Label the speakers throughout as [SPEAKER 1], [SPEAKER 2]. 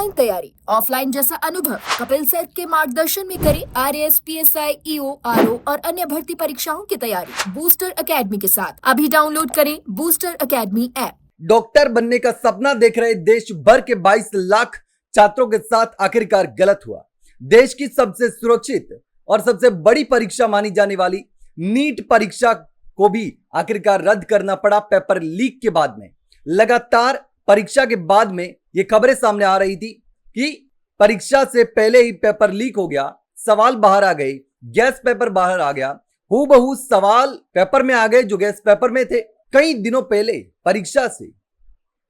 [SPEAKER 1] Online तैयारी, offline जैसा अनुभव कपिल सेठ के मार्गदर्शन में करें आरएएस, पीएसआई, ईओ, आरओ और अन्य भर्ती परीक्षाओं की तैयारी बूस्टर एकेडमी के साथ। अभी डाउनलोड करें बूस्टर एकेडमी ऐप।
[SPEAKER 2] डॉक्टर बनने का सपना देख रहे देश भर के 22 लाख छात्रों के साथ आखिरकार गलत हुआ। देश की सबसे सुरक्षित और सबसे बड़ी परीक्षा मानी जाने वाली नीट परीक्षा को भी आखिरकार रद्द करना पड़ा पेपर लीक के बाद में। लगातार परीक्षा के बाद में ये खबरें सामने आ रही थी कि परीक्षा से पहले ही पेपर लीक हो गया, सवाल बाहर आ गए, गैस पेपर बाहर आ गया, हूबहू सवाल पेपर में आ गए जो गैस पेपर में थे। कई दिनों पहले परीक्षा से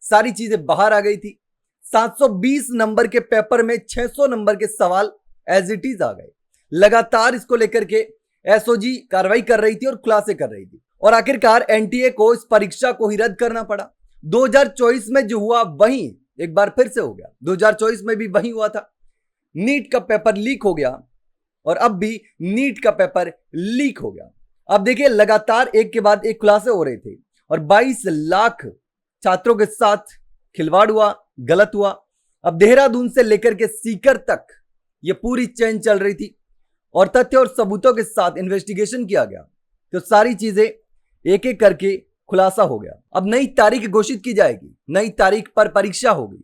[SPEAKER 2] सारी चीजें बाहर आ गई थी। 720 नंबर के पेपर में 600 नंबर के सवाल एज इट इज आ गए। लगातार इसको लेकर के एसओजी कार्रवाई कर रही थी और खुलासे कर रही थी और आखिरकार एनटीए को इस परीक्षा को ही रद्द करना पड़ा। 2024 में जो हुआ वही एक बार फिर से हो गया। 2024 में भी वही हुआ था, नीट का पेपर लीक हो गया और अब भी नीट का पेपर लीक हो गया। अब देखिए लगातार एक के बाद एक खुलासे हो रहे थे और 22 लाख छात्रों के साथ खिलवाड़ हुआ, गलत हुआ। अब देहरादून से लेकर के सीकर तक ये पूरी चेन चल रही थी और तथ्य और सबूतों के साथ इन्वेस्टिगेशन किया गया तो सारी चीजें एक एक करके खुलासा हो गया। अब नई तारीख घोषित की जाएगी, नई तारीख पर परीक्षा होगी,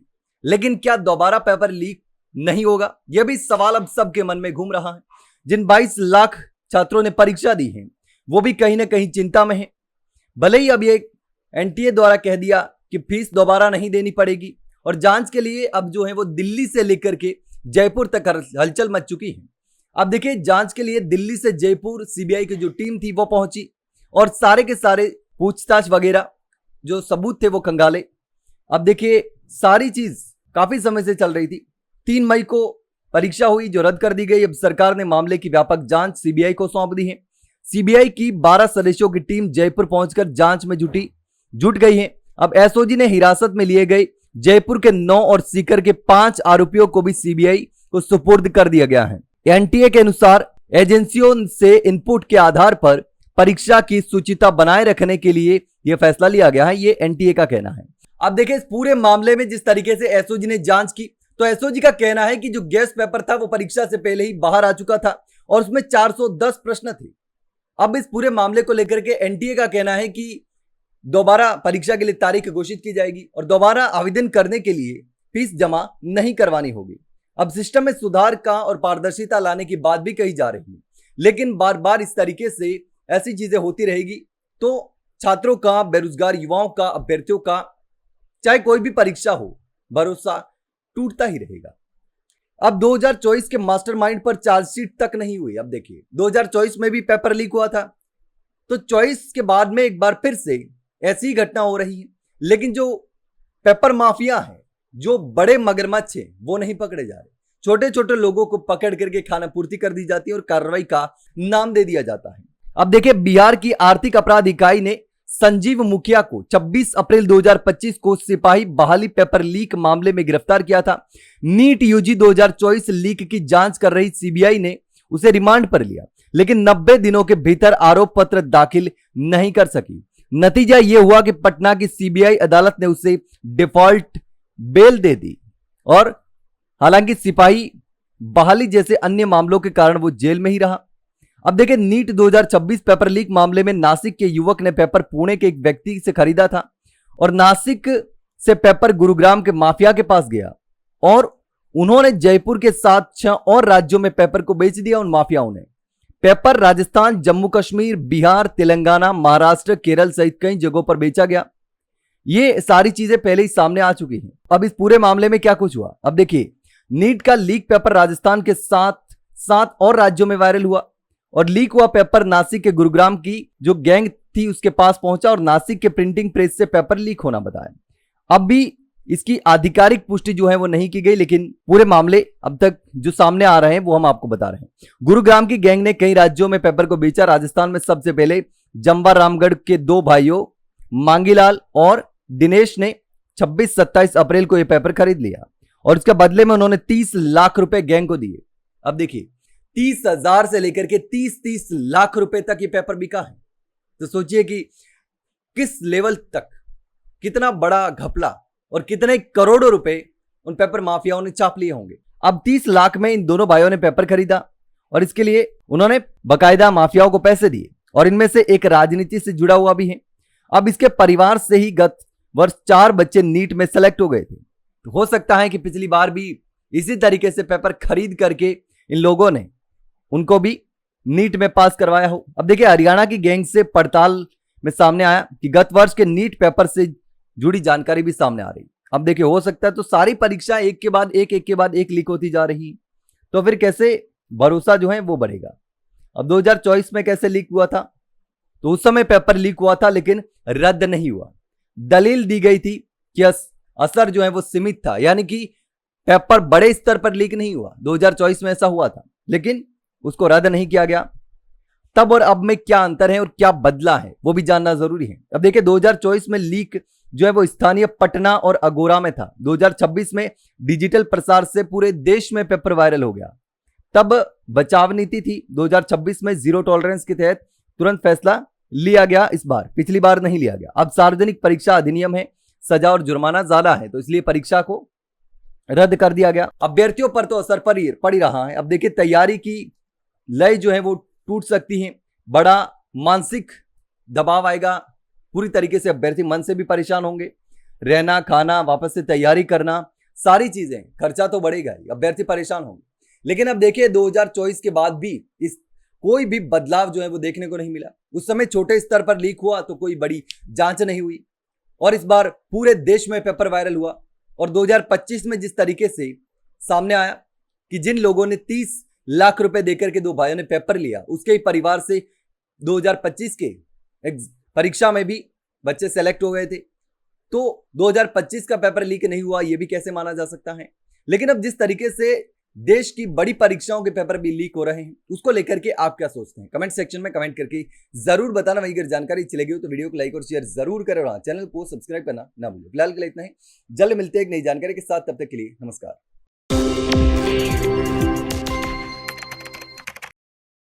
[SPEAKER 2] लेकिन क्या दोबारा पेपर लीक नहीं होगा? यह भी सवाल अब सबके मन में घूम रहा है। जिन 22 लाख छात्रों ने परीक्षा दी है वो भी कहीं ना कहीं चिंता में है। भले ही अब ये एनटीए द्वारा कह दिया कि फीस दोबारा नहीं देनी पड़ेगी और जांच के लिए अब जो है वो दिल्ली से लेकर के जयपुर तक हलचल मच चुकी है। अब देखिए जांच के लिए दिल्ली से जयपुर सीबीआई की जो टीम थी वो पहुंची और सारे के सारे पूछताछ वगैरह जो सबूत थे वो खंगाले। अब देखिए सारी चीज काफी समय से चल रही थी। 3 मई को परीक्षा हुई जो रद्द कर दी गई। अब सरकार ने मामले की व्यापक जांच सीबीआई को सौंप दी है। सीबीआई की 12 सदस्यों की टीम जयपुर पहुंचकर जांच में जुट गई है। अब एसओजी ने हिरासत में लिए गए जयपुर के 9 और सीकर के 5 आरोपियों को भी सीबीआई को सुपुर्द कर दिया गया है। एनटीए के अनुसार एजेंसियों से इनपुट के आधार पर परीक्षा की शुचिता बनाए रखने के लिए यह फैसला लिया गया है, ये एनटीए का कहना है। अब देखिए इस पूरे मामले में जिस तरीके से एसओजी ने जांच की तो एसओजी का कहना है कि जो गैस पेपर था वो परीक्षा से पहले ही बाहर आ चुका था और उसमें 410 प्रश्न थे। अब इस पूरे मामले को लेकर के एनटीए का कहना है कि दोबारा परीक्षा के लिए तारीख घोषित की जाएगी और दोबारा आवेदन करने के लिए फीस जमा नहीं करवानी होगी। अब सिस्टम में सुधार का और पारदर्शिता लाने की बात भी कही जा रही है, लेकिन बार बार इस तरीके से ऐसी चीजें होती रहेगी तो छात्रों का, बेरोजगार युवाओं का, अभ्यर्थियों का, चाहे कोई भी परीक्षा हो, भरोसा टूटता ही रहेगा। अब 2024 के मास्टरमाइंड पर चार्जशीट तक नहीं हुई। अब देखिए 2024 में भी पेपर लीक हुआ था तो 24 के बाद में एक बार फिर से ऐसी ही घटना हो रही है, लेकिन जो पेपर माफिया है, जो बड़े मगरमच्छ हैं, वो नहीं पकड़े जा रहे। छोटे छोटे लोगों को पकड़ करके खाना पूर्ति कर दी जाती है और कार्रवाई का नाम दे दिया जाता है। अब देखिए बिहार की आर्थिक अपराध इकाई ने संजीव मुखिया को 26 अप्रैल 2025 को सिपाही बहाली पेपर लीक मामले में गिरफ्तार किया था। नीट यूजी 2024 लीक की जांच कर रही सीबीआई ने उसे रिमांड पर लिया, लेकिन 90 दिनों के भीतर आरोप पत्र दाखिल नहीं कर सकी। नतीजा यह हुआ कि पटना की सीबीआई अदालत ने उसे डिफॉल्ट बेल दे दी और हालांकि सिपाही बहाली जैसे अन्य मामलों के कारण वो जेल में ही रहा। अब देखिए नीट 2026 पेपर लीक मामले में नासिक के युवक ने पेपर पुणे के एक व्यक्ति से खरीदा था और नासिक से पेपर गुरुग्राम के माफिया के पास गया और उन्होंने जयपुर के साथ 6 और राज्यों में पेपर को बेच दिया उन माफियाओं ने। पेपर राजस्थान, जम्मू कश्मीर, बिहार, तेलंगाना, महाराष्ट्र, केरल सहित कई जगहों पर बेचा गया। ये सारी चीजें पहले ही सामने आ चुकी हैं। अब इस पूरे मामले में क्या कुछ हुआ? अब देखिए नीट का लीक पेपर राजस्थान के साथ 7 और राज्यों में वायरल हुआ और लीक हुआ पेपर नासिक के गुरुग्राम की जो गैंग थी उसके पास पहुंचा और नासिक के प्रिंटिंग प्रेस से पेपर लीक होना बताया। अब भी इसकी आधिकारिक पुष्टि जो है वो नहीं की गई, लेकिन पूरे मामले अब तक जो सामने आ रहे हैं वो हम आपको बता रहे हैं। गुरुग्राम की गैंग ने कई राज्यों में पेपर को बेचा। राजस्थान में सबसे पहले जम्बा रामगढ़ के 2 भाइयों मांगीलाल और दिनेश ने 26-27 अप्रैल को यह पेपर खरीद लिया और इसके बदले में उन्होंने 30 लाख रुपए गैंग को दिए। अब देखिए 30,000 से लेकर के 30 लाख रुपए तक ये पेपर बिका है। तो सोचिए कि किस लेवल तक, कितना बड़ा घपला और कितने करोड़ों रुपए उन पेपर माफियाओं ने चाप लिए होंगे। अब 30 लाख में इन दोनों भाइयों ने पेपर खरीदा और इसके लिए उन्होंने बकायदा माफियाओं को पैसे दिए और इनमें से एक राजनीति से जुड़ा हुआ भी है। अब इसके परिवार से ही गत वर्ष 4 बच्चे नीट में सेलेक्ट हो गए थे। तो हो सकता है कि पिछली बार भी इसी तरीके से पेपर खरीद करके इन लोगों ने उनको भी नीट में पास करवाया हो। अब देखिए, हरियाणा की गैंग से पड़ताल में सामने आया कि गत वर्ष के नीट पेपर से जुड़ी जानकारी भी सामने आ रही। अब देखिए, हो सकता है तो सारी परीक्षा एक के बाद एक लीक होती जा रही, तो फिर कैसे भरोसा जो है वो बढ़ेगा। अब 2024 में कैसे लीक हुआ था, तो उस समय पेपर लीक हुआ था लेकिन रद्द नहीं हुआ। दलील दी गई थी कि असर जो है वो सीमित था, यानी कि पेपर बड़े स्तर पर लीक नहीं हुआ। 2024 में ऐसा हुआ था लेकिन उसको रद्द नहीं किया गया। तब और अब में क्या अंतर है और क्या बदला है वो भी जानना जरूरी है। अब देखिए, 2024 में लीक जो है वो स्थानीय पटना और अगोरा में था। 2026 में डिजिटल प्रसार से पूरे देश में पेपर वायरल हो गया। तब बचाव नीति थी। 2026 में जीरो टॉलरेंस के तहत तुरंत फैसला लिया गया, इस बार, पिछली बार नहीं लिया गया। अब सार्वजनिक परीक्षा अधिनियम है, सजा और जुर्माना ज्यादा है, तो इसलिए परीक्षा को रद्द कर दिया गया। अभ्यर्थियों पर तो असर पड़ ही रहा है। अब देखिए, तैयारी की लय जो है वो टूट सकती है, बड़ा मानसिक दबाव आएगा, पूरी तरीके से अभ्यर्थी मन से भी परेशान होंगे। रहना, खाना, वापस से तैयारी करना, सारी चीजें, खर्चा तो बढ़ेगा ही, अभ्यर्थी परेशान होंगे। लेकिन अब देखिए, 2024 के बाद भी इस कोई भी बदलाव जो है वो देखने को नहीं मिला। उस समय छोटे स्तर पर लीक हुआ तो कोई बड़ी जांच नहीं हुई, और इस बार पूरे देश में पेपर वायरल हुआ। और 2025 में जिस तरीके से सामने आया कि जिन लोगों ने 30 लाख रुपए देकर के दो भाइयों ने पेपर लिया, उसके ही परिवार से 2025 के परीक्षा में भी बच्चे सेलेक्ट हो गए थे, तो 2025 का पेपर लीक नहीं हुआ ये भी कैसे माना जा सकता है। लेकिन अब जिस तरीके से देश की बड़ी परीक्षाओं के पेपर भी लीक हो रहे हैं, उसको लेकर के आप क्या सोचते हैं, कमेंट सेक्शन में कमेंट करके जरूर बताना। वहीं अगर जानकारी अच्छी लगी हो तो वीडियो को लाइक और शेयर जरूर करें और चैनल को सब्सक्राइब करना ना भूलें। फिलहाल के लिए इतना ही, जल्द मिलते हैं एक नई जानकारी के साथ, तब तक के लिए नमस्कार।